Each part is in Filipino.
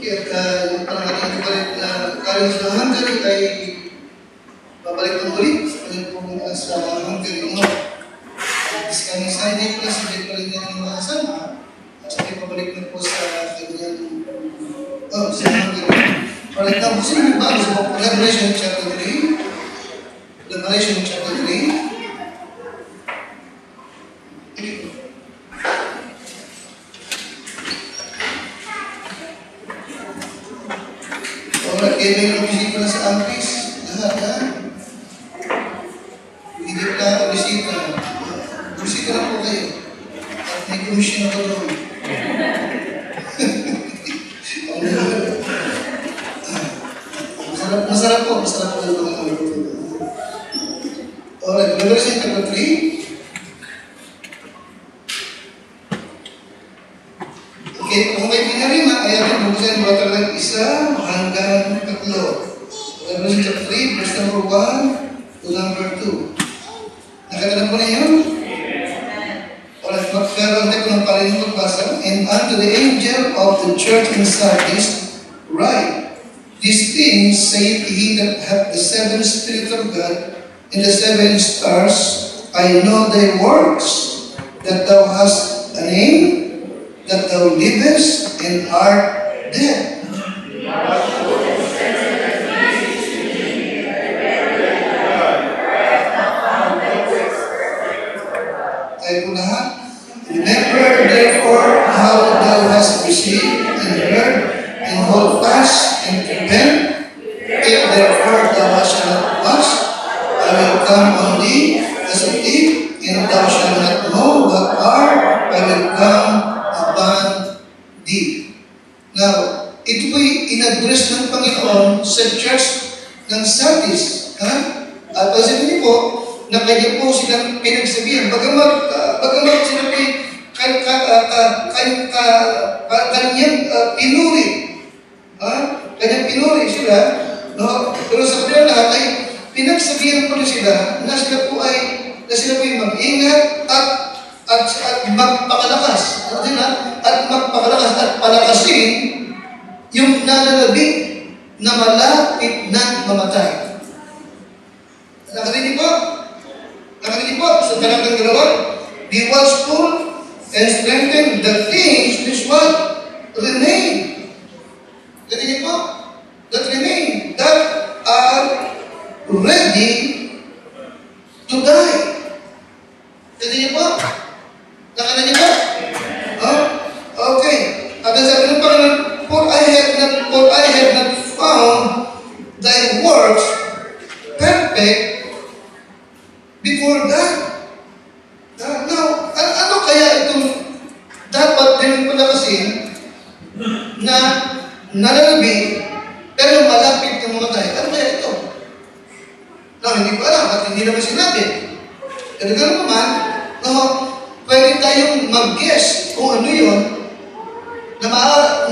Yung pangalan balik na galing sa Hungary ay babalik ng ulit sa kanyang pong sa Hungary mo. Is kami Sunday plus, hindi pa rin niya ng mga kasama. Sabi pabalik na po sa kanyang sa Hungary. Balik na po sila bago sa Revelation chapter 3. Revelation chapter 3. Kaya may bisita na sa Ampis. Lahat, ha? Hindi na bisita. Bisita na po kayo. At may komisyon ako doon. Masarap po yung mga kaluto. Alright, Revelation chapter 3. Okay, kung may pinarima, ay ating buksan mga talagang 1 hanggang 3. Revelation chapter 3, verse number 1 to number 2. Nakatalang po na yun? Alright, magkaroon tayo ng parin magbasa. And unto the angel of the church in Sardis, write, these things saith he that hath the 7 Spirits of God and the 7 stars. I know thy works, that thou hast a name, that thou livest and art dead. Tayo po lahat. Remember therefore how thou hast received and heard, and hold fast and repent. If therefore thou hast not watched, I will come on thee as a thief, and thou shalt not know what hour I will come upon thee. Now, ito po'y in-address ng Panginoon sa church ng Sardis. At sabi niyo po, na kanya po silang pinagsabihan. Bagamat sila po'y kanyang pinuri. Kanyang pinuri sila. No? Pero sa kanila lahat ay pinagsabihan po na sila na sila po'y mag-ingat at magpakalakas. At magpakalakas at palakasin yung nalalabing na malapit na mamatay. Nakarinig po? Nakarinig po? Sa talagang galawan, be watchful and strengthen the things which what? Remain. Nakarinig po? That remain. That are ready to die. Nakarinig po? Nakarinig po? Okay. At sabi ng Panginoon, for I have not found thy works perfect before God. Now, ano kaya itong dapat din palakasin na nalalabi pero malapit ng mamatay? Ano kaya ito? Now, hindi ko alam at hindi naman sinabi. Pero gano'n naman, pwede tayong mag-guess kung ano yun na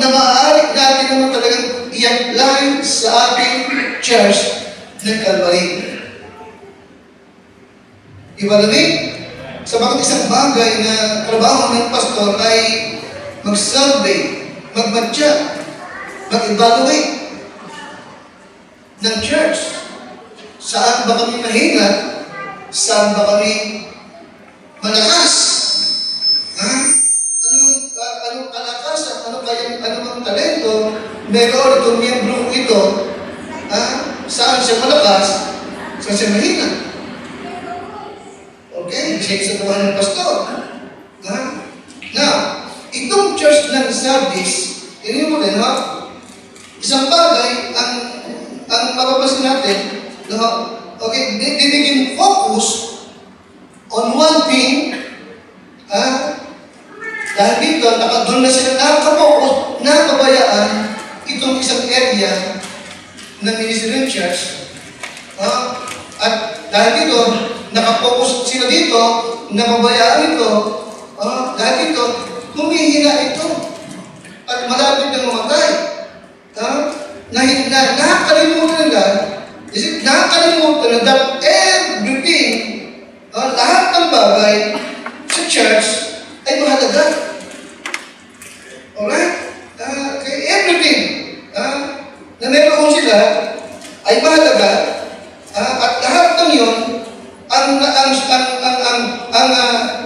maaari natin naman talagang i-apply sa ating church ng Calvary. Ibalami, sa bakit isang bagay na trabaho ng pastor ay mag-survey, mag-matcha, mag-evaluate ng church. Saan ba kami mahina? Saan ba kami malakas? Anong kalakasan? Ano bang talento? Meron itong miyembro ito. Saan siya malakas? Saan siya mahina? Okay? Siya sa buwan ng pastor. Now, itong church ng Sardis, yun mo rin, isang bagay, ang mapapasin natin, okay, they begin focus on one thing, dahil dito, doon na sila nakapokus, nakabayaan itong isang area ng ministry ng church. At dahil dito, nakapokus sila dito, napabayaan ito, dahil dito, humihina ito. At malapit na mamatay. Nakakalimutan nila, nakakalimutan na that everything, lahat ng bagay sa church ay mahalaga. Alright? Okay, everything.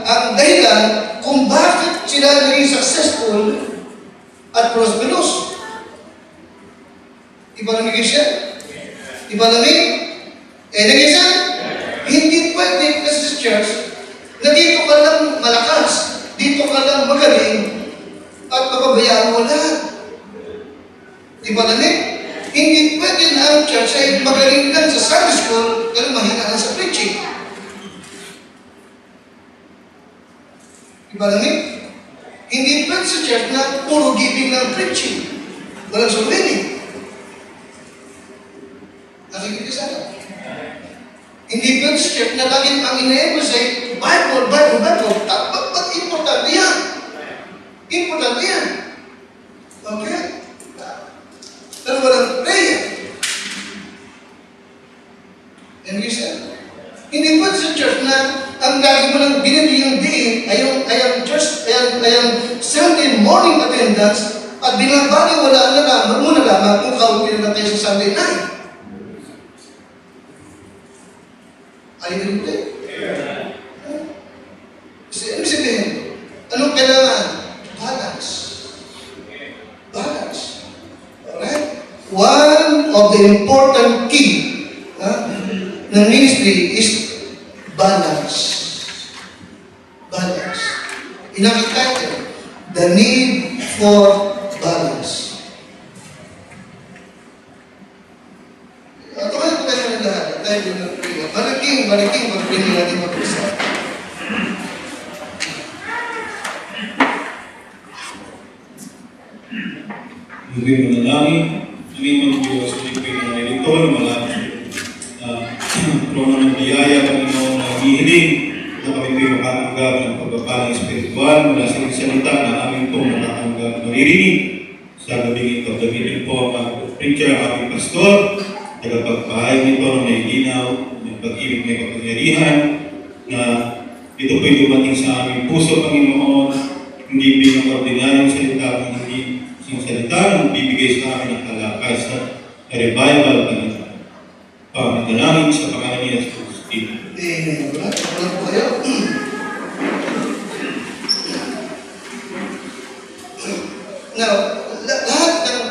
ang dahilan kung bakit sila naging successful at prosperous. Ipalamig siya? Ipalamig? Naging siya? Hindi pwede kasi sa church na dito ka lang malakas, dito ka lang magaling, at papabayaan mo lahat. Ipalamig? Hindi pwede na ang church ay magaling lang sa Sunday school, pero mahina lang sa preaching. Ipalamig? Hindi pwede sa church na puro giving ng preaching. Walang sumili. Nakikita sana. Hindi pwede sa church na laging ang ina-emphasize, Bible, Bible, Bible. Ba't importante yan? Importante yan. Okay? Pero walang prayer. And we said, hindi pwede sa church na ang lagi mo lang binibigyan din ay ang church, ay ang Sunday morning attendance at binabaliwala na lamang mo na lamang kung kauwi na tayo sa Sunday night. Ay, hindi. Kasi ano sabihin? Anong kailangan? Balance. Balance. Alright? One of the important key ng ministry is balance. Balance. Inakita the need for balance. Ito kayo po kayo na lahat. Tayo din ng prayer. Malaking pag-pray natin mag-usap. Hindi mo na namin, hindi mo Diyos, hindi ko na ito na malapit. Kung ang biyaya Panginoon na hihiling na kami kayo makatanggap ng pagpapalang espiritual mula sa salita na aming itong makatanggap maririnig sa gabing ito. Gamitin po ang preacher, ang aming pastor, tagapagpahay nito ng may linaw, ng pag-ibig may kapangyarihan, na ito po'y dumating sa aming puso, Panginoon, hindi bilang ordinaryong salita, hindi isang salita na bibigay sa amin ng kalakay sa revival, Panginoon. Pagdalangin sa pangalan ni Jesus. Amen. Wala po kayo. Now, lahat ng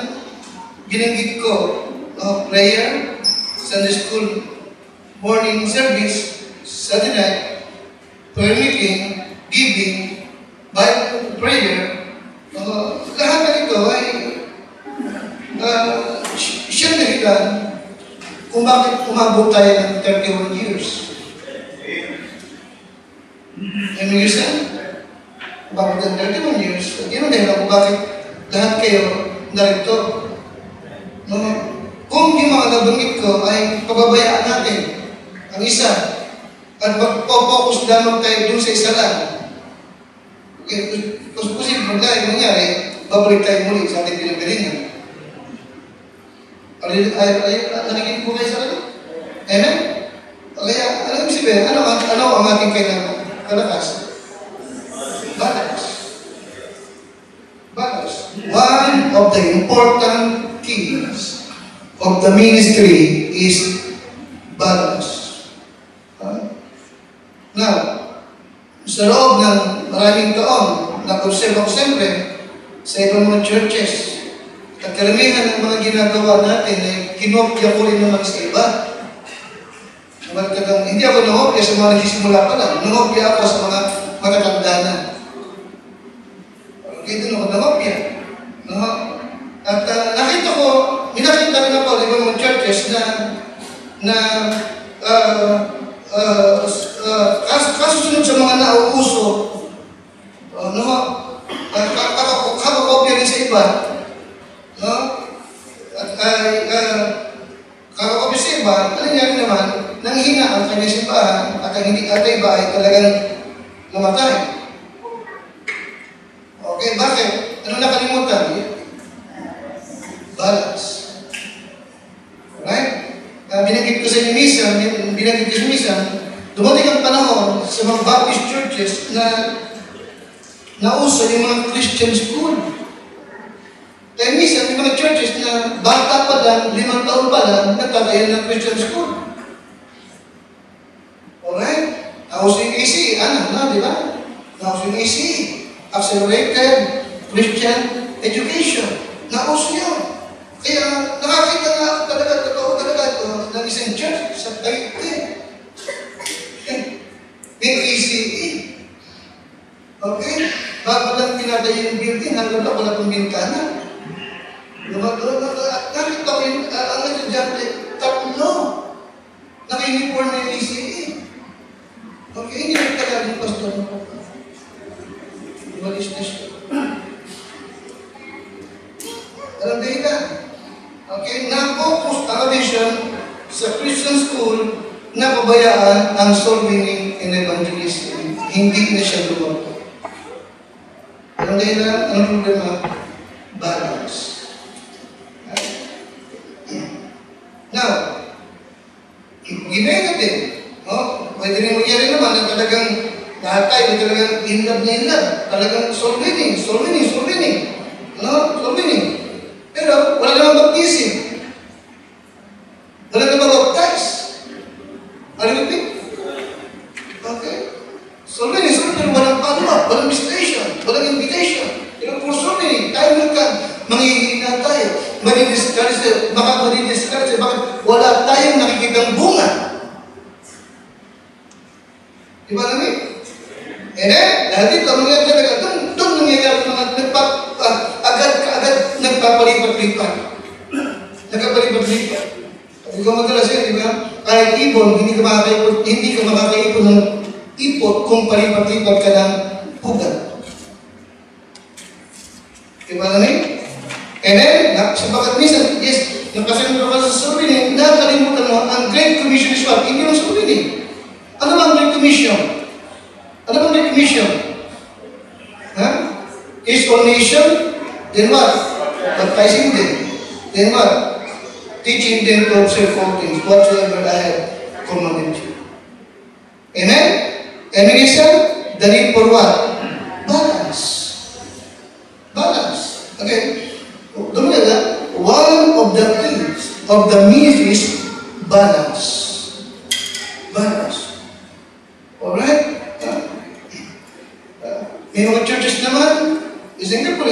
binanggit ko, prayer, Sunday school, morning service, Sunday night, prayer meeting, giving, Bible prayer, lahat na ito ay siyang dahilan kung bakit umabot tayo ng 31 years. Ano years na? Umabot ng 31 years. At yun ang dahilan kung bakit lahat kayo narito. Kung yung mga nabanggit ko ay pababayaan natin ang isa at mag-focus lamang tayo dun sa isa lang. Okay, kung posible tayo nangyari, babalik tayo muli sa ating pinagalingan. Nakikinig po kayo sa akin? Amen? Kaya, alam mo sabihin, ano ang ating kailangan? Kalakas? Balance. Balance. One of the important keys of the ministry is balance. Now, sa loob ng maraming taon, nag-observe ako siyempre sa ibang mga churches. At karamihan ng mga ginagawa natin ay kinopya ko rin naman sa iba. Hindi ako nangopya sa mga nagsisimula pa lang. Nangopya ako sa mga matatanda na. Okay, doon ako nangopya. At nakita rin ako ibang mga churches na kasusunod sa mga nauuso, kakakopya rin sa iba, kakakopya sa iba, nangyari naman, nanghina ang kanyang simbahan at ang hindi at iba ay talagang namatay. Okay, bakit? Ano nakalimutan? Balance. Right? Binanggit ko sa inyo minsan, dumating ang panahon sa mga Baptist churches na nauso yung mga Christian school. Kaya minsan, yung mga churches na bata pa lang, 5 taon pa lang, nagtatayan ng Christian school. Alright? Ako si AC, anak na, di ba? Nauso yung ACE, Accelerated Christian Education. Nauso yun. Kaya nakakita nga ako talaga, totoo talaga ito, ng isang church sa Tahiti. May ACE. Okay? Bago lang tinatayo yung building, hanggang na wala pang bintana. Nakita ko yung ang estudyante, tatlo. Naka-uniform na yung ACE. Okay, hindi rin talaga yung pastor mo po. Walis na siya. Alam din ka? Okay, na-focus ang vision sa Christian school na pabayaan ang soul winning and evangelism. Hindi na siya lumapo. Alam din na, ang problema? Balance. Now, ginaya natin. Pwede rin magyari naman na talagang lahat tayo talagang in love na in love. Talagang soul winning, soul winning, soul winning. Soul winning. Pero wala namang baptism. Wala namang baptize. Are you with me? Okay. Soul winning, soul winning, walang follow-up, walang visitation, walang invitation. Pero for soul winning, tayo lang ka, manghihina tayo. Manidiscourage, baka manidiscourage, bakit wala tayong nakikitang bunga. Di ba namin? And then, dahil dito, mangyayari talaga, doon nangyayari mga agad nagpapalipat-lipat. Nagpapalipat-lipat. At ikaw madalas yun, di ba? Kahit ibon, hindi ka makakaipon ng ipot kung palipat-lipat ka ng pugat. Di ba namin? And then, sabagat minsan, yes, nagkasalit ka sa sulitin, nakakalimutan mo, ang Great Commission is what? Hindi mo sulitin. Ano ba ang Great Commission? Ano ba ang Great Commission? Is all nation? Then what? Baptizing them. Then what? Teaching them to observe all things, whatsoever I have commanded you. Amen? Evangelism, the need for what? Balance. Balance. Okay? Don't forget that. One of the keys of the ministry is balance. Balance. Alright? May mga churches naman, isn't it pala?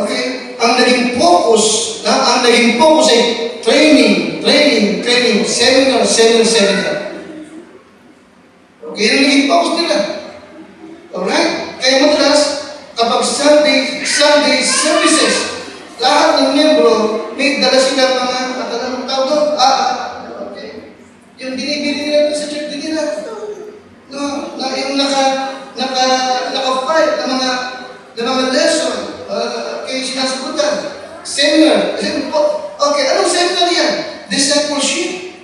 Okay? Ang naging focus ay training, seminar. Okay? Ang naging focus nila. Alright? Kaya madalas, kapag Sunday services, lahat ng membro, may dala silang mga, anong tawag doon? Okay. Yung binibili nila sa church din nila. No, na yung naka-fight ng mga lesson, kaya sinasagutan. Seminar. Okay, anong seminar yan? Discipleship.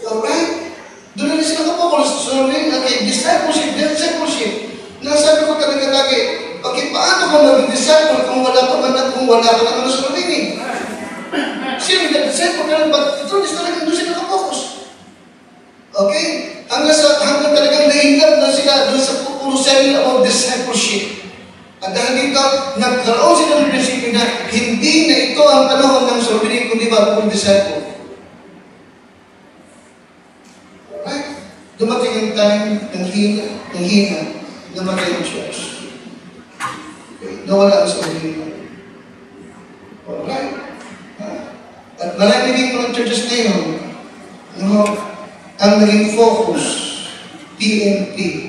Alright? Doon na sila kapokos. Okay, discipleship. Nasabi ko talaga lagi, okay, paano kung mag-disciple kung wala ka naman sa pamini? Sino nag-disciple ka lang, but ito talaga doon sila kapokos. Okay? Hanggang talagang naingat na sila doon sa puro seminar of discipleship. At dahil dito, nagkaroon sila ng prinsipyo na hindi na ito ang panahon ng sorbinin, kundi ba puro disciple. Right? Dumating yung time ng hina, namatay yung church. Okay? Nawala ang sorbinin. Alright? At marami din mga churches ngayon, ang naging focus, PNP,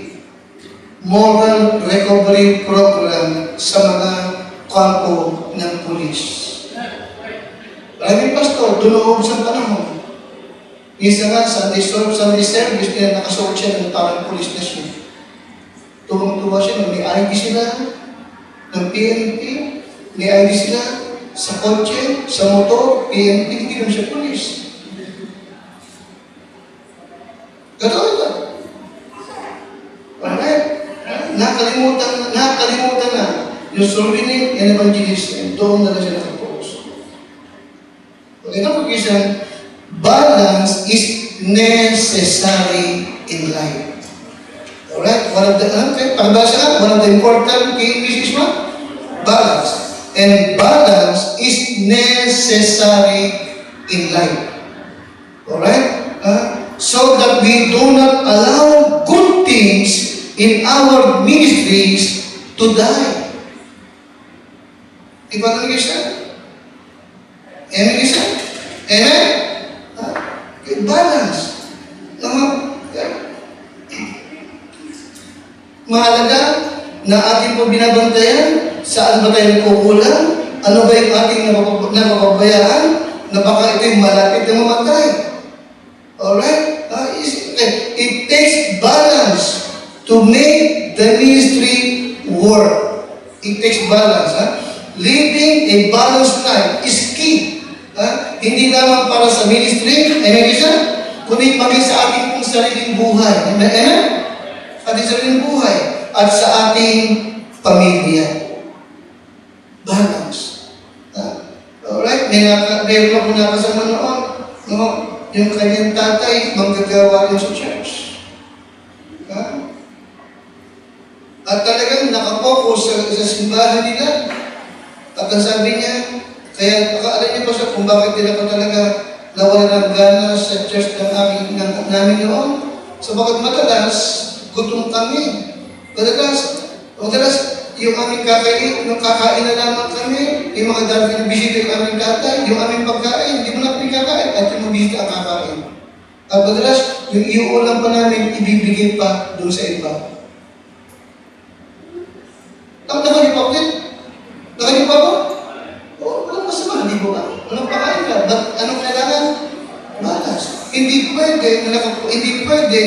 Moral Recovery Program sa mga kampo ng pulis. Maraming pastor, dunoog sa panahon. Isa nga, Sunday service nila, nakasuot siya ng parang pulis na siya. Tuwang-tuwa siya, may ID sila ng PNP, may ID sila sa kotse, sa motor, PNP, hindi naman siya pulis. Gano'n ito. Alright? Nakalimutan na yung sorbinin and evangelism. Doon na lang siya nakapokus. Okay, na pag-isan, balance is necessary in life. Alright? One of the important key is what? Balance. And balance is necessary in life. Alright? So that we do not allow good things things in our ministries to die. Di ba naman siya? Amen siya? Amen? Okay, balance. Mahalaga na ating po binabantayan, saan ba tayo nagkukulang, ano ba yung ating napapabayaan, na baka ito'y malapit na mamatay. Alright? It takes balance to make the ministry work. It takes balance. Living a balanced life is key. Hindi lamang para sa ministry, amen isa, kundi maging sa ating pong sariling buhay. Amen? Sa ating sariling buhay at sa ating pamilya. Balance. Alright? Meron ako nakasama noon. No? Yung kanyang tatay, manggagawa rin sa church. At talagang nakapokus sa simbahan nila. At ang sabi niya, kaya nakaalam niyo pa siya kung bakit din ako talaga nawala ng gana sa church namin noon. So bakit madalas, gutom kami. Madalas, yung aming kakain na lamang kami, yung mga darating na bisita yung aming tatay, yung aming pagkain, hindi mo na kami kakain, at yung mga bisita ang kakain. At madalas, yung iuulam pa namin, ibibigay pa doon sa iba. Nakalimutin? Nakalimutin ba? Oo, walang masama, hindi mo ba? Walang pakain ka. Anong kailangan? Balas. Hindi pwede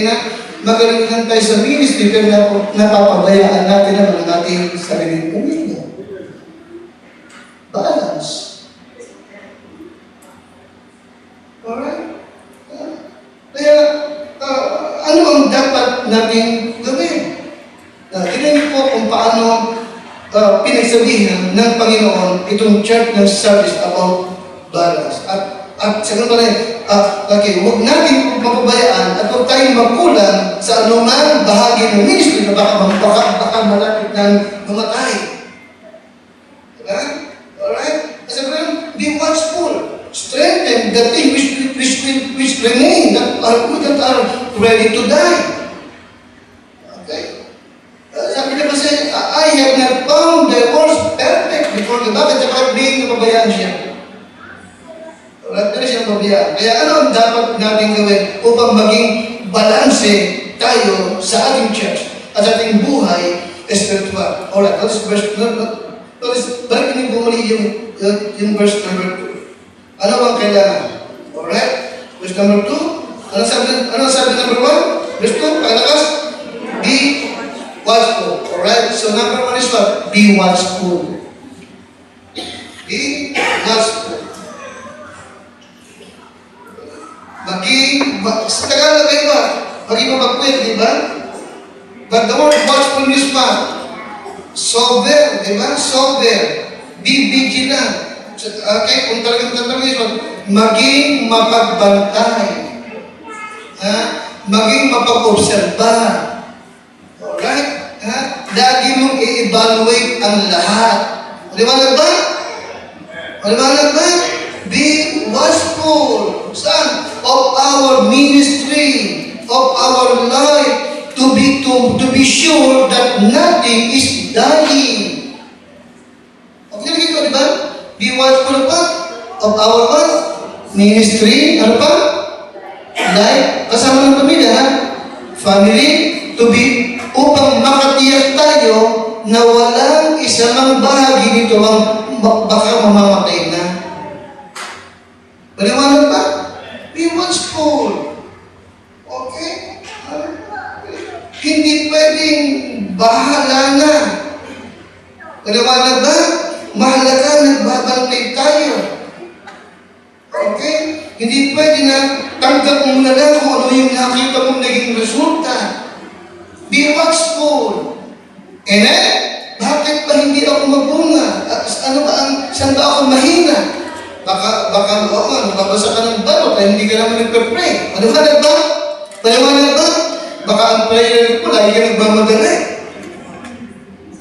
na magaling lang tayo sa ministry pero napapabayaan natin naman ang ating sariling pamilya. Balance. Alright? Kaya, ano ang dapat natin gawin? Tignan po kung paano pinagsabihan ng Panginoon itong church ng service about balance. At sa ganun huwag natin mapabayaan at huwag tayong magkulang sa anumang bahagi ng ministry na baka malapit ng mamatay. Diba? Alright? Kasi be watchful. Strengthen the things which remain, that are ready to die. Okay? Sabi niya kasi, I have not found the words perfect before the bakit dapat being napabayaan siya. Wala na siyang pabayaan. Kaya ano ang dapat natin gawin upang maging balanse tayo sa ating church at sa ating buhay espiritual. Alright, balik niyo bumalik yung verse number 2. Ano bang kailangan? Alright? Verse number 2. Ano sabi number 1? Verse 2, paglakas? Be watchful. Alright? So number 1 is what? Be watchful. Be watchful. Sa Tagalog ay ba? Maging mapagpwede, di ba? But the word watchful is pa. Sober, di ba? Sober. Be vigilant. Okay, kung talagang tatanungin, maging mapagbantay. Maging mapag-obserba. Alright? Lagi mong i-evaluate ang lahat. Maliwanag ba? Maliwanag ba? Be watchful. Saan? Of our ministry, of our life, to be sure that nothing is dying. Okay, lagi ko, di ba? Be watchful pa of our what? Ministry, ano pa? Life, kasama ng pamilya, ha? Family, upang makatiyak tayo na walang isa mang bahagi nito ang baka mamamatay na. Paliwanag ba? Be watchful. Okay? Hindi pwedeng bahala na. Paliwanag ba? Mahalaga nagbabantay tayo. Okay? Hindi pwede na tanggap mo na lang kung ano yung nakita mong naging resulta. Be watchful. Amen? Bakit ba hindi ako magbunga? Saan ba ako mahina? Baka mababasa ka ng balot ay hindi ka naman nagpe-pray. Maliwanag ba? Maliwanag ba? Baka ang prayer ko, lagi ka nagmamadali.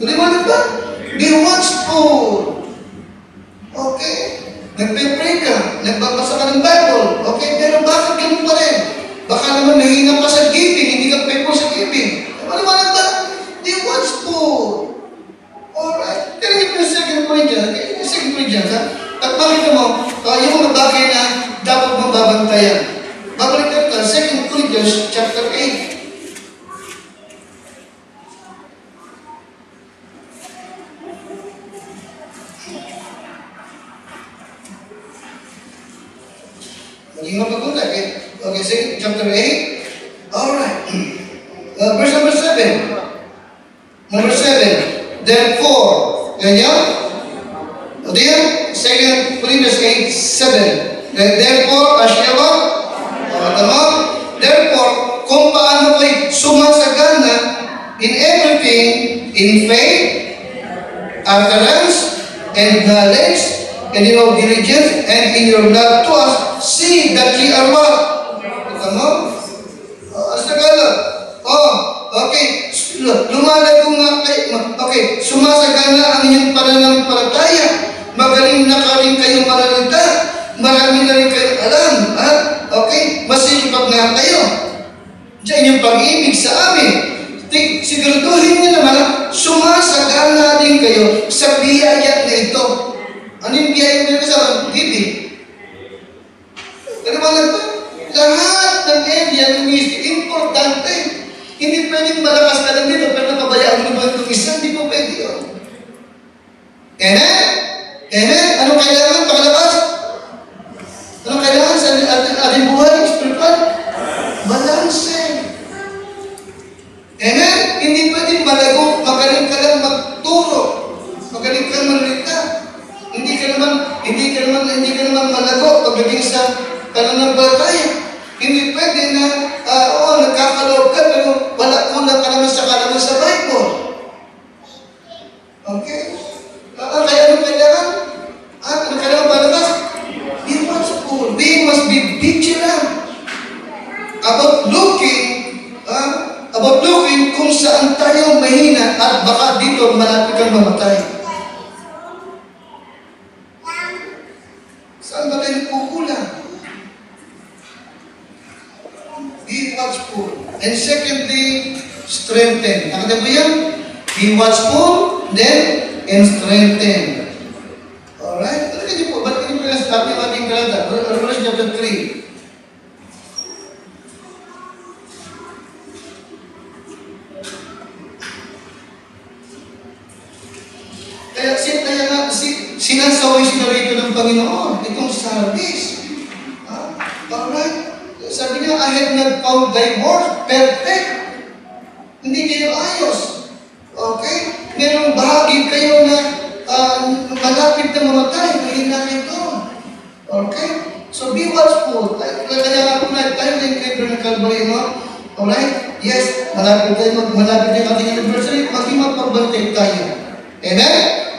Maliwanag ba? Be watchful. Okay? Nagpe-pray ka, nagbabasa ka ng Bible. Okay, pero bakit ganun pa rin? Baka naman nahina ka sa giving, hindi ka faithful sa giving. chapter 8. Maging mapagpunta. Okay, say chapter 8. Alright. Verse number 7. Number 7. Therefore, ganyan? O diyan, 2 Corinthians 8, 7. Therefore, asyawa, tama? Therefore, kung paano kayo sumasagana in everything, in faith, utterance, and knowledge, and in all diligence, and in your love to us, see that ye are what? Tama? Asagana. Okay. Lumalago nga kayo. Okay. Sumasagana ang inyong pananampalataya. Magaling na ka rin kayong mananalita. Marami na rin kayong alam. Ha? Okay? Masipag nga kayo. Diyan yung pag-ibig sa amin. Siguraduhin niyo naman, sumasagana din kayo sa biyaya na ito. Ano yung biyaya na kasama? Pag-ibig. Ano ba nagpa? Lahat ng area ng ministry, importante. Hindi pwedeng malakas ka lang dito, pero napabayaan mo naman itong isa, hindi po pwede yun. Amen? Amen? Anong kailangan pakalabas? Anong kailangan sa ating buhay? Spiritual? Balanse. Amen? Hindi pwedeng malago, magaling ka lang magturo. Magaling ka manalita. Hindi ka naman malago pagdating sa pananampalataya. Hindi pwede na, nagkakaloob ka, pero kulang ka naman sa kalaman sa Bible. Okay? Kaya ano kailangan? Ano kailangan palabas? Be watchful. We must be vigilant about looking kung saan tayo mahina at baka dito malapit kang mamatay. Saan ba tayo nagkukulang? Be watchful. And secondly, strengthen. Nakita mo yan? Be watchful, then, and strengthen. Alright? Talaga niyo po, ba't niyo po yung sabi ng ating kalanda? Revelation chapter 3. Sinasaway sila rito ng Panginoon. Itong service. Alright? Sabi niya, I have not found thy works perfect. Hindi kayo ayos. Okay? Merong bahagi kayo na malapit na mamatay. Mahina kayo. Okay? So be watchful. Kaya nga kung tayo na yung Creator ng Calvary, no? Alright? Yes, malapit yung ating anniversary. Maging mapagbantay tayo. Amen?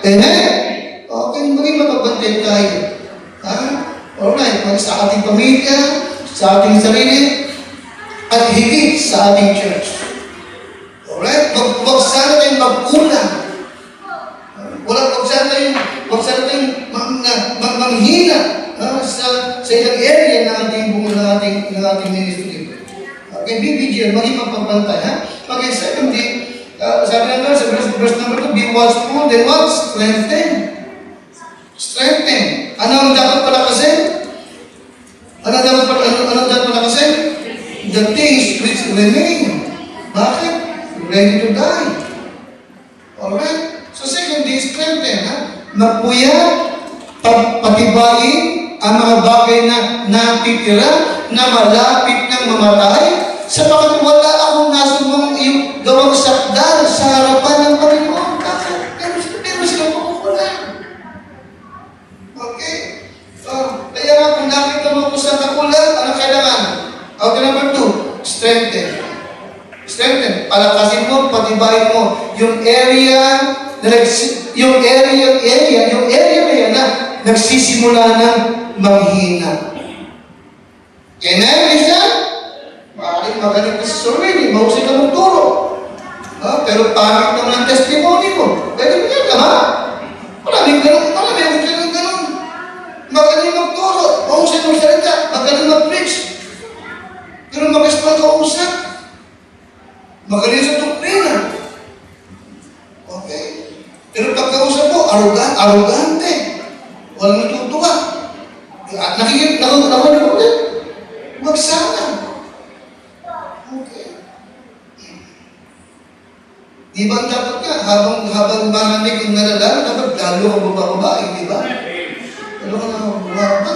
Amen? Okay, maging mapagbantay tayo. Alright, sa ating pamilya, sa ating sarili, at higit sa ating church. Alright? Huwag sana tayong magkulang. Huwag sana tayong manghina sa ilang area ng ating ministry. Okay, be vigilant, maging mapagbantay. Okay, secondly, sabi naman sa verse number 2, be watchful, then what? Strengthen. Strengthen. Ano ang dapat pala kasi? Ano dapat pala kasi? The things which remain. Bakit? Ready to die. Alright? So secondly, strengthen. Magpuyat, patibayin ang mga bagay na natitira, na malapit ng mamatay, sapagkat wala akong nasumang iyong gawang sakdal sa harapan ng Panginoon. Bakit? Pero sila pupukulan. Okay? Kaya nga kung nakita mo ko sa kakulang, ano kailangan? Okay, number 2, strengthen. Strengthen. Palakasin mo, patibayin mo yung area na nagsisimula ng manghina. Amen, Lisa? Maaaring magaling ka sa survey, mahusay ka magturo. Pero pangit naman ang testimony mo. Pwede mo yan, tama? Maraming ganun. Magaling magturo, mahusay magsalita, magaling mag-preach. Pero mag-espal kausap. Magaling sa doktrina. Okay? Pero pagkausap mo, arrogante. Walang natutuwa. Nakuha ulit. Huwag sana. Di ba ang dapat ka, habang marami kang nalalaman, dapat lalo ka bababae, di ba? Lalo ka na bumaba.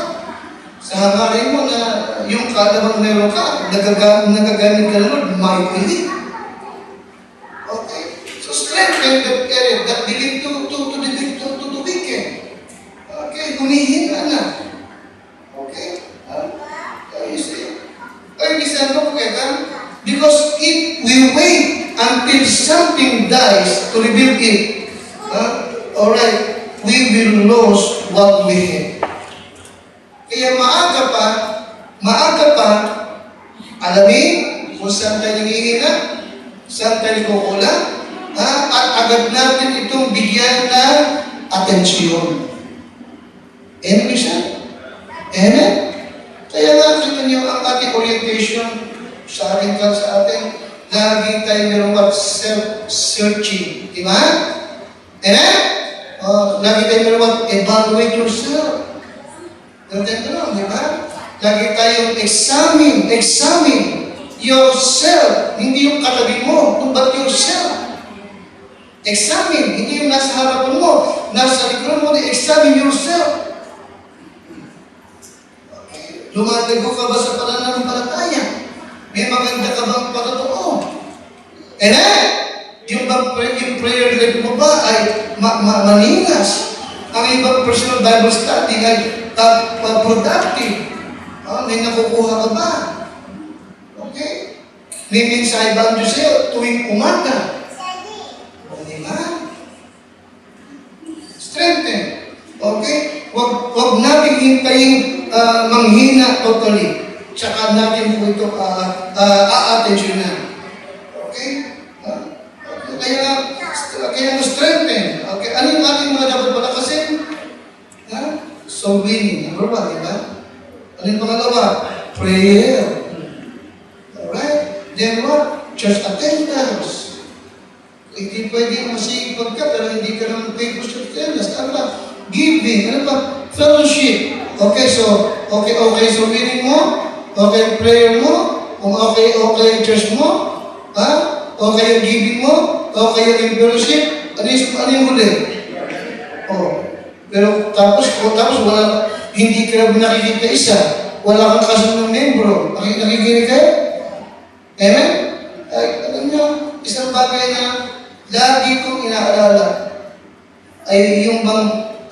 Sa hangarin mo na yung kalabang meron ka, nagagamit ka naman, mightily. Okay? So strengthen that area that begin to the weekend. Okay? Humihina na. Okay? You see? Ay, isa mo because if we wait until something dies to rebuild it, alright, we will lose what we have. Kaya maaga pa, alamin kung saan tayo nangihina, saan tayo kukulang, at agad natin itong bigyan ng atensyon. Amen, siya? Amen? Kaya nga, kita niyo ang ating orientation sa ating lagi tayo meron self-searching. Di ba? Amen? Lagi tayo meron evaluate yourself. Ganun, di ba? Lagi tayong examine yourself. Hindi yung katabi mo, but yourself. Examine, hindi yung nasa harapan mo, nasa likuran mo, examine yourself. Lumalago ka ba sa pananampalataya? May maganda ka bang patotoo? Amen? Yung prayer life mo ba ay maningas? Ang ibang personal Bible study ay productive. May nakukuha ka ba? Okay? May mensahe ba ang Diyos sa'yo tuwing umaga? Di ba? Strengthen. Okay? Huwag natin hintayin manghina totally. Tsaka natin po ito a-attentiona. Okay? Kaya strengthen. Okay? Ano yung ating mga dapat palakasin? So winning. Number 1, di ba? Ano yung pangalawa? Prayer. Alright? Then what? Church attendance. Hindi pwede masipag ka pero hindi ka naman faithful sa attendance. Ano ba? Giving. Ano ba? Fellowship. Okay, so winning mo, okay, prayer mo, kung okay, church mo, okay yung giving mo, okay yung fellowship, ano yung huli? Pero tapos wala, hindi ka na nakikita isa, wala kang kasunod ng membro, nakikinig kayo? Amen? Ay, alam nyo, isang bagay na lagi kong inaalala ay yung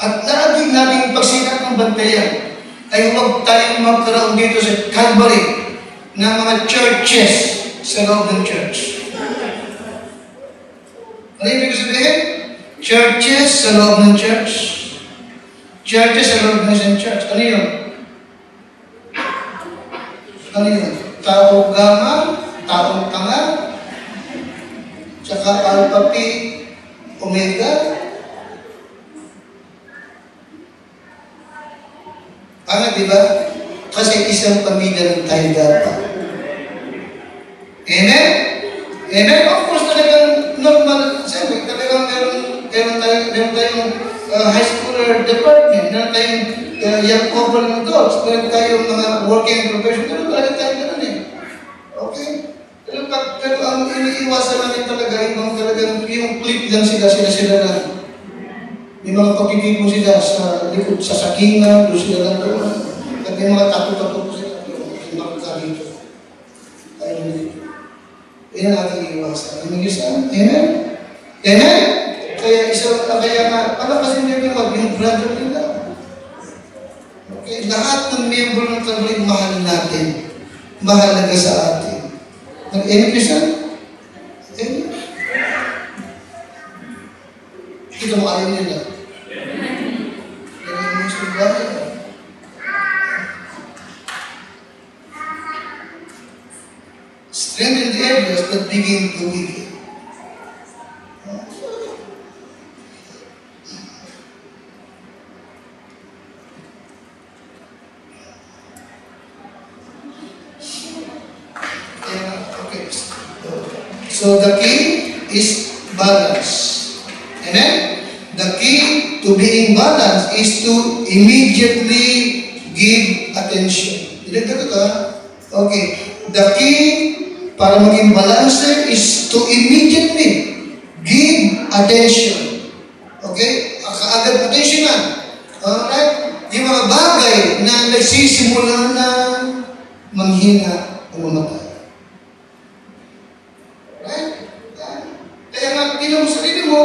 at lagi nating pagsikat ng bantayan ay huwag tayong magkaroon dito sa Calvary ng mga churches sa loob ng church. Ano yung ibig sabihin? Churches sa loob ng church. Churches sa loob ng isang church. Ano yun? Ano yun? Taong gamang, taong tanga, tsaka Alpha Pi Omega. Di ba? Kasi isang pamilya ng tayo dapat. Amen? Amen? Of course, talagang normal. Siyempre, talagang meron tayong high schooler department, meron tayong young couple ng adults, meron tayong mga working profession, pero talaga tayo ganun eh. Okay? Pero ang iniiwasan natin talaga, yung clip lang sila lang. May mga pagkikip mo sila sa likod, sa sakingan, doon sila lang doon. At may mga tato-tato po sila doon. May mga karito. Yan ang ating iwasan. Amen? Amen? Kaya palakasin niyo yung brother nila. Okay? Lahat ng miyembro ng Calvary, mahal natin. Mahalaga sa atin. Nag-amen ka siya? Amen? Kita mo ayaw nila. Ganyan mo sa bahay. Strengthen the areas that begin to weaken. Okay. So the key is balance. Amen? The key to being balanced is to immediately give attention. Dinagdag ka? Okay. The key para maging balanced is to immediately attention. Okay? Kaagad attention na. Alright? Yung mga bagay na nagsisimula na manghina o mamatay. Right? Kaya nga, tingnan mo sa sarili mo,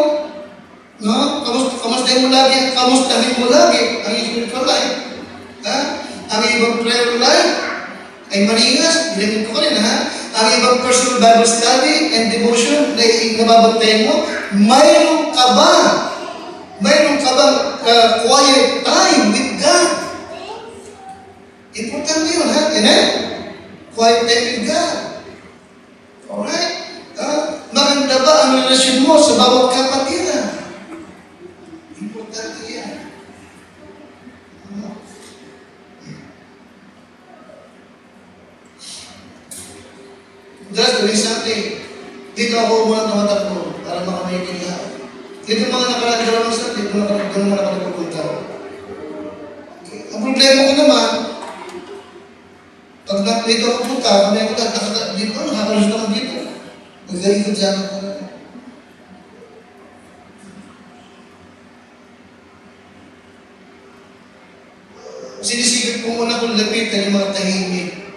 no? Kamustahin mo lagi ang iyong spiritual life. Ha? Ang ibang prayer life ay maningas, bilangin ko kanina, ha? Ang ibang personal Bible study and devotion na nababantayan mo, mayroon ka bang quiet time with God? Importante yun, ha? Amen? Quiet time with God. Alright? Maganda ba ang relasyon mo sa bawat kapatiran? Importante yan. Just doing something. Dito ako muna tumatakbo para makamaitin lahat. Dito mga nakaraan sa dito naman nakalipupunta. Okay. Ang problema ko naman, pag dito ako punta, kami ako dito, nakakalusot naman dito. Nagdalikod dyan ako na. Sinisigit ko muna kung lapitan yung mga tahimik.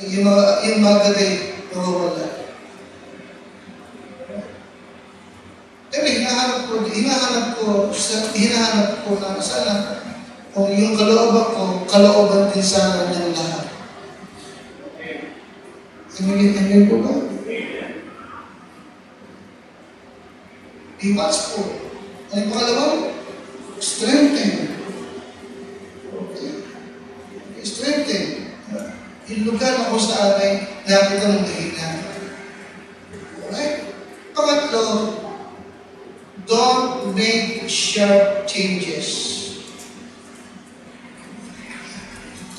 Yung mga gabi, nawawala. Pero hinahanap ko na sana kung yung kalooban din sana ng lahat. Amen po ba? Be watchful. Ano yung pangalawa? Strengthen. Okay. Strengthen. Yung lugar na kung saan ay nakita mong mahina. Alright? Pangatlo, don't make sharp changes.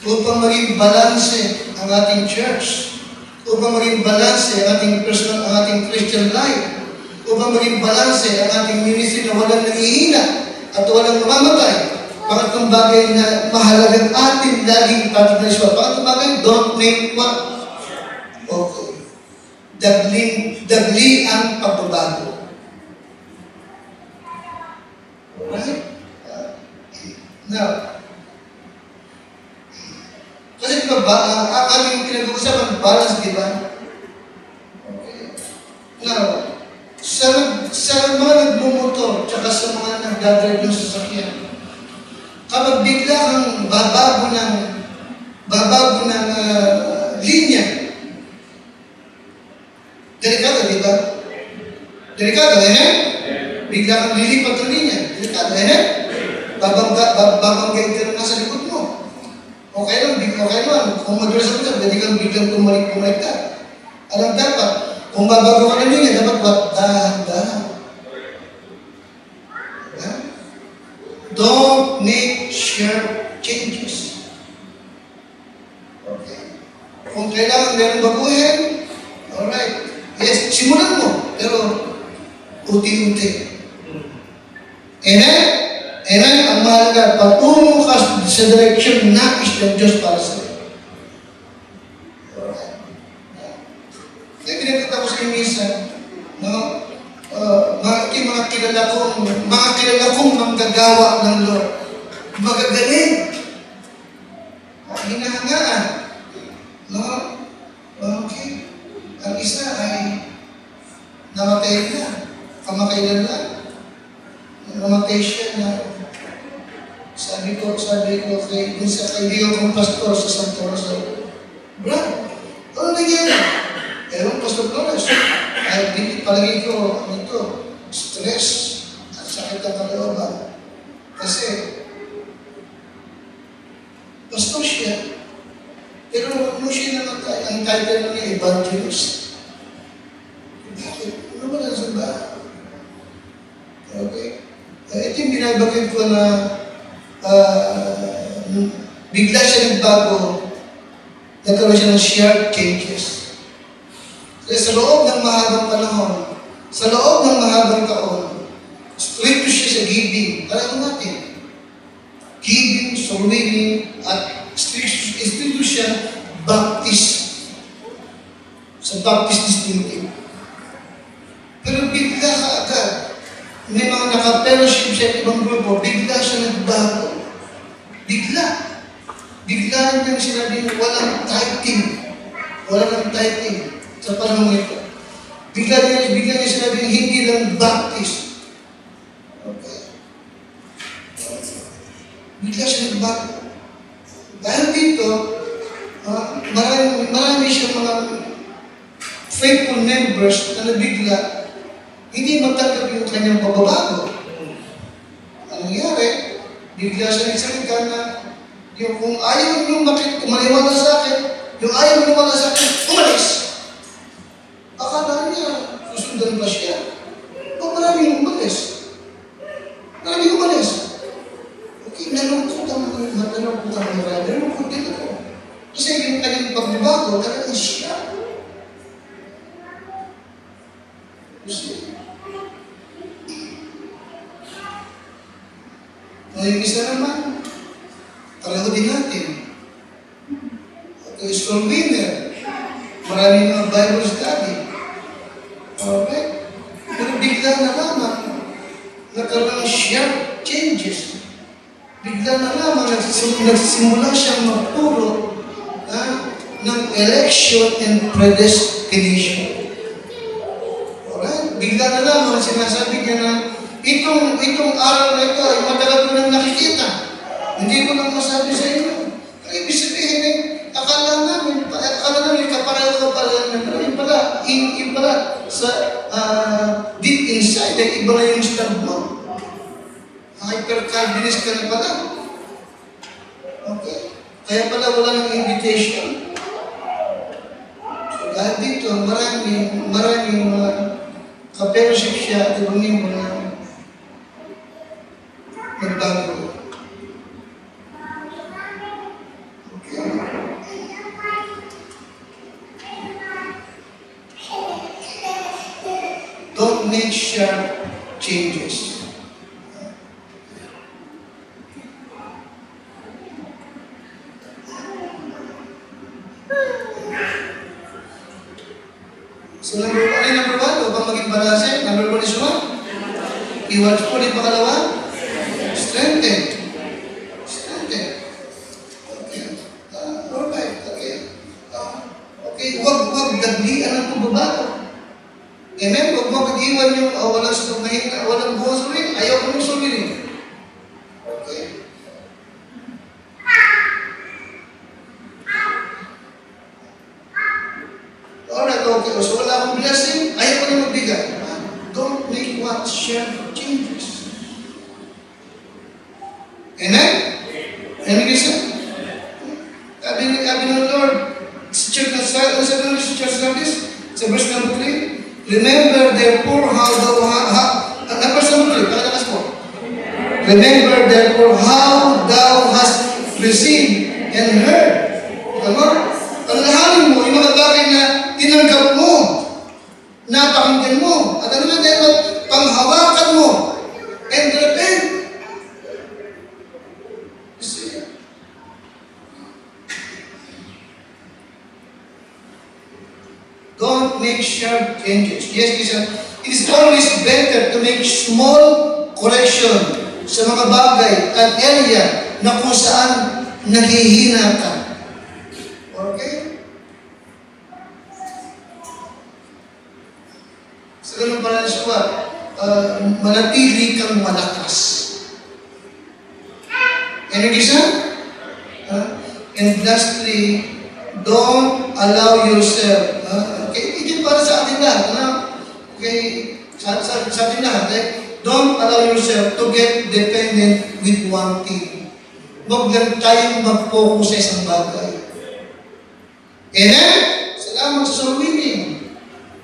Upang maging balanse ang ating church, upang maging balanse ang ating personal, ang ating Christian life, upang maging balanse ang ating ministry na walang nangihina at walang mamamatay. Pangatlong bagay na mahalagang atin laging patunayswa. Pangatlong bagay, don't make what? Okay. Dagli ang pagbabago. Alright? Now, kasi diba, ang ating pinag-uusapan, balance, di ba? Okay. Now, sa mga nagmumotor, tsaka sa mga nagdadrive ng sasakyan, kapag bigla kang babago ng linya, delikado, di ba? Delikado, bigla kang lilipat ng linya, delikado, babanggain ka na nasa likod mo. Okay lang. Kung madulas ako dyan, pwede kang biglang kumalik ka. Alam dapat, kung babago ka ng linya, dapat dahan-dahan. Don't make sharp changes. Okay. Kung kailangan meron baguhin, alright. Yes, simulan mo, pero unti-unti. Amen? Amen? Ang mahalaga, patungo ka sa direction na is ng Diyos para sa iyo. Alright. Kaya pinagtatapos kayo minsan, no? Mga kilala kong manggagawa ng Lord. Magagaling. Hinahangaan. No? Okay. Ang isa ay namatay na. Kamakailan lang. Namatay siya na sabi ko kay kaibigan kong pastor sa Santo Rosario, Brad, ano nangyari? Ewan, Pastor Flores, ay palagi ko, stress at sakit ang kalooban. Kasi, pastor siya, pero nung siya namatay, ang title niya, evangelist. Bakit? Ano ba lang sa ba? Okay? Ito yung binabagay ko na bigla siya nagbago, nagkaroon siya ng sharp changes. Kasi sa loob ng mahabang panahon, sa loob ng mahabang taon, stricto siya sa giving. Alam natin, giving, sowing, at stricto siya Baptist. Sa Baptist distinctive. Pero bigla ka may mga naka-fellowship sa ibang grupo, bigla siya nagbago. Bigla. Bigla niyang sinabing walang tithing. Walang tithing sa panahon ito. Bigla niya sinabing hindi lang baptist. Okay. Bigla siya nagbago. Dahil dito, marami siyang mga faithful members na nabigla, hindi matanggap yung kanyang pagbabago. Ang nangyari, bigla siya nagsalita na yung kung ayaw nyo kumaliwala sa akin, yung ayaw nyo wala sa akin, umalis! Akala niya, susundan pa siya. Maraming umalis. Maraming umalis. Okay, nalungkot ang marami. Nalungkot din ako. Kasi yung kanyang pagbabago, talagang siya. Gusto. Yung isa naman, pareho din natin. Okay, strong winner. Maraming mga Bible study. Okay? Pero bigla na lamang, nagkaroon ng sharp changes. Bigla na lamang, nagsimula siyang magpuro ng election and predestination. Alright? Bigla na lamang, sinasabi niya na itong araw na ito ay matagal ko nang nakikita. Hindi ko lang masabi sa inyo. Ang ibig sabihin ay, akala namin kapareho na yun pala, sa deep inside, ay iba na yung stand mo. Hyper-Calvinist ka na pala. Okay? Kaya pala wala ng invitation. So dahil dito, maraming ka-fellowship siya at ibang mo na nagbago. Don't make sharp changes. So number one, upang maging balanse, number one is what? Iwatch po din pangalawa? Strengthen. Strengthen. Okay. Alright. Okay. Okay, huwag daglian ang pagbabago. Amen? Huwag mo pag-iwan yung walang mahina, walang buong sumili. Ayaw ko yung sumili. Okay? Alright, okay. So wala akong blessing, ayaw ko na magbigay. Don't make what sharp changes. Amen? Amen, Krista? Sabi ng Lord, sa church service, sa verse number 3, remember therefore Remember therefore how thou hast received and heard. Ano? Alalahanin mo yung mga bagay na tinanggap mo, napakinggan mo, at ano na dahil panghawakan mo, and repent. Don't make sharp changes. Yes, it is always better to make small correction sa mga bagay at area na kung saan naghihina ka. Okay? Sa ganun pala siya, manatili kang malakas. And isa? And lastly, don't allow yourself. Okay, hindi para sa atin lahat. Okay, sa atin lahat. Don't allow yourself to get dependent with one thing. Huwag lang tayong mag-focus sa isang bagay. Amen? Salamat sa soul winning.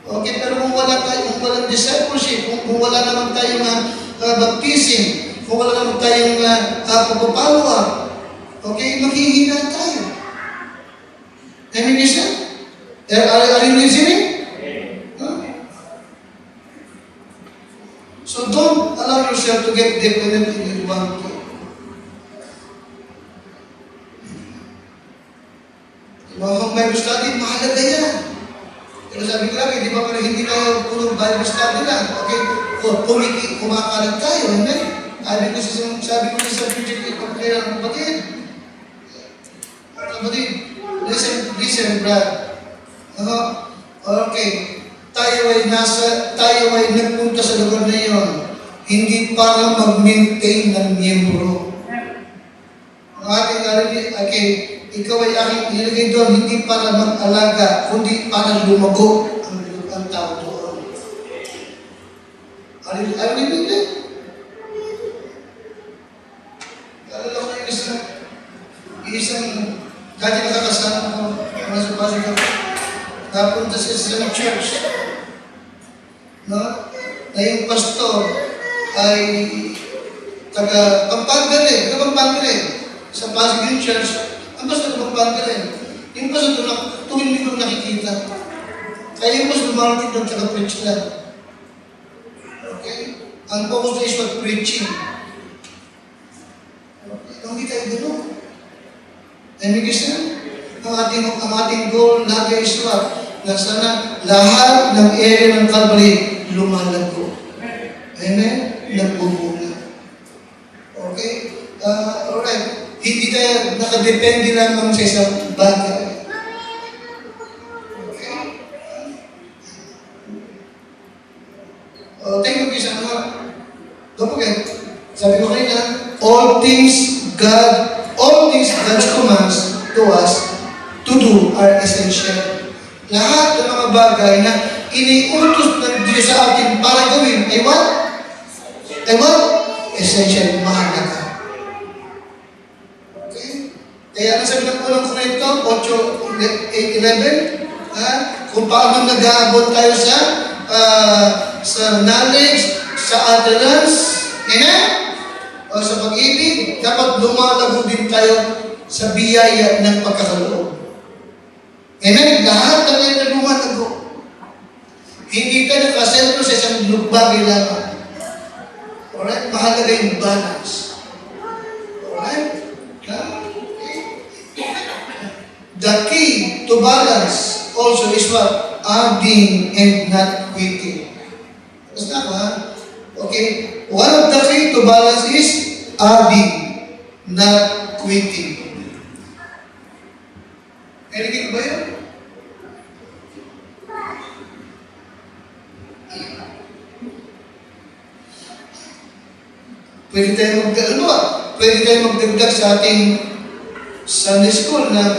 Okay, pero kung walang discipleship, kung wala naman tayong baptism, kung wala naman tayong pagpapalo okay, maghihina tayo. Amen, isa? Are you listening? So don't allow yourself to get dependent in one thing. Mga Bible study, mahalaga yan. Pero sabi ko lagi, di ba, pero hindi kayo puro Bible study lang. Okay? kumakalat tayo, amen? Sabi ko sa preacher ko, kapatid, kapatid, listen, Brad. Okay. Tayo ay nagpunta sa lugar na yon, hindi para mag-maintain ng miyembro. Ang ating arinig, okay, ikaw ay aking ilagay doon, hindi para mag-alaga, kundi para lumago ang tao doon. Arinig din. Alala ko yung isang dati nakakasama ko, sa pasig ako, napunta sa isang church, no? Na yung pastor ay taga Pampanga rin, sa Pasig yung church, ang pastor taga Pampanga rin. Yung pastor tuwing linggo nakikita. Kaya yung pastor marating doon taga-preach lang. Okay? Ang focus na is preaching. Hindi tayo gano'n. And because ang ating goal lagi is what? Na sana lahat ng area ng Calvary lumalago. Amen? Nagbubunga. Okay? Alright. Hindi tayo nakadepende lamang sa isang bagay. Okay? Thank you, Kisha. Don't forget. Sabi ko kanina, all things God's commands to us to do are essential. Lahat ng mga bagay na iniutos ng Diyos sa atin para gawin ay what? Essential, mahalaga. Okay? Kaya ang sabi ng unang Korinto, 8:11, kung paano nag-aabot tayo sa knowledge, sa utterance, o sa pag-ibig, dapat lumalago din tayo sa biyaya ng pagkakaloob. Amen? Lahat ng yan na lumalago. Hindi ka nakasentro sa isang bagay lamang. Alright? Mahalaga yung balance. Alright? The key to balance also is what? Adding and not quitting. Basta ako, ha? Okay? One of the key to balance is adding, not quitting. Narinig ba yun? Pwede tayo magdagdag sa ating Sunday school ng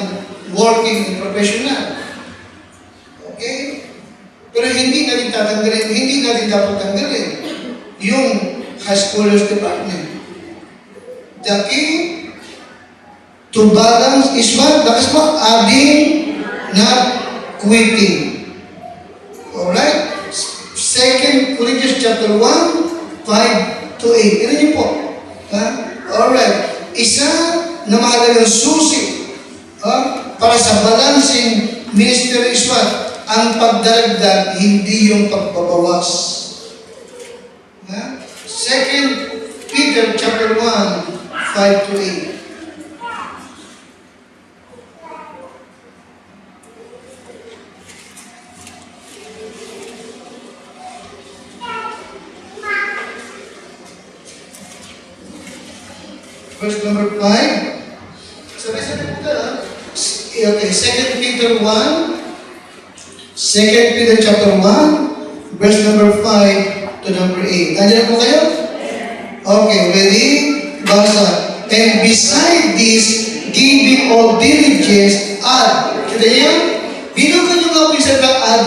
working and professional. Okay? Pero hindi natin dapat tanggalin yung high schoolers department. The key to balance is what? Lakas mo, adding, not quitting. Alright? 2 Corinthians chapter 1, 5 to 8. Ano niyo po? Alright. Isa na mahalagang susi para sa balancing ministry is what? Ang pagdaragdag, hindi yung pagbabawas. 2 Peter chapter 1, 5 to 8. Verse number 5. Sabi po ka, okay, 2 Peter 1, 2 Peter chapter 1, verse number 5 to number 8. Nandiyan po kayo? Okay, ready? Basa. And beside this, giving all diligence, add. Kita yan? Dito ka nyo nga isa ka add.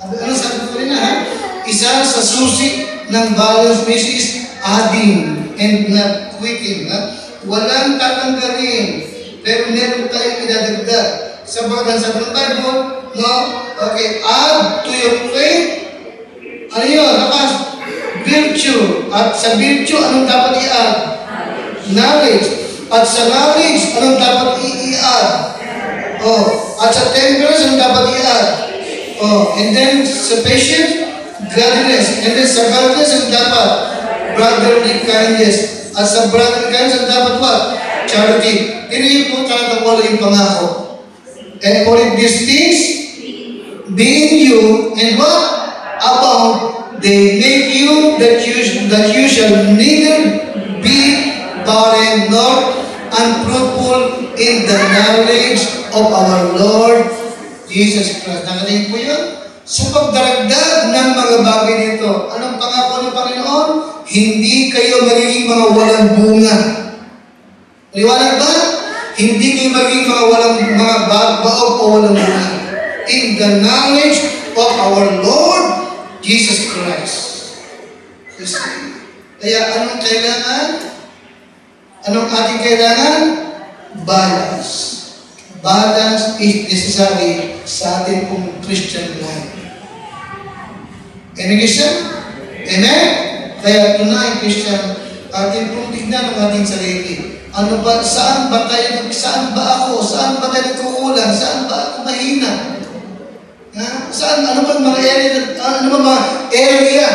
Ano sabi ko rin na, isa sa susi ng balance is adding and not quitting. Walang tatanggalin, pero meron tayong idadagdag. Sa Bible, no? Okay, add to your faith. Ano yun? Lakas. Virtue. At sa virtue, anong dapat i-add? Knowledge. At sa knowledge, anong dapat i-add? At sa temperance, anong dapat i-add? And then sa patience, godliness. And then sa godliness, anong dapat? Brotherly kindness. At sa brotherly kindness, ang dapat what? Charity. Hindi po talagang wala yung pangako. And for these things, being you, and what? abound, they make you that you shall neither be barren nor unfruitful in the knowledge of our Lord Jesus Christ. Nakatayin po yun? Sa pagdaragdag ng mga bagay nito, anong pangako ng Panginoon? Hindi kayo magiging mga walang bunga. Liwanag ba? Hindi kayo magiging mga walang mga baog o walang bunga. In the knowledge of our Lord Jesus Christ. Kaya anong kailangan? Anong ating kailangan? Balance. Balance is necessary sa ating pong Christian life. Amen, Christian? Amen? Kaya tunay, Christian, ating pong tignan ang ating sarili. Ano ba, saan ba ako? Saan ba tayo nagkukulang? Saan ba ako mahina? Ha? Saan? Ano ba mga area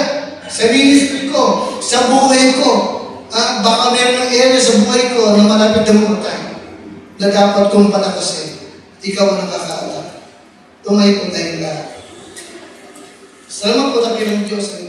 sa ministry ko, sa buhay ko? Baka meron ng area sa buhay ko na malapit na mutay na dapat kong palakasin. Ikaw ang nakakaalam. Tumay po tayong lahat. Salamat po tayo ng Diyos.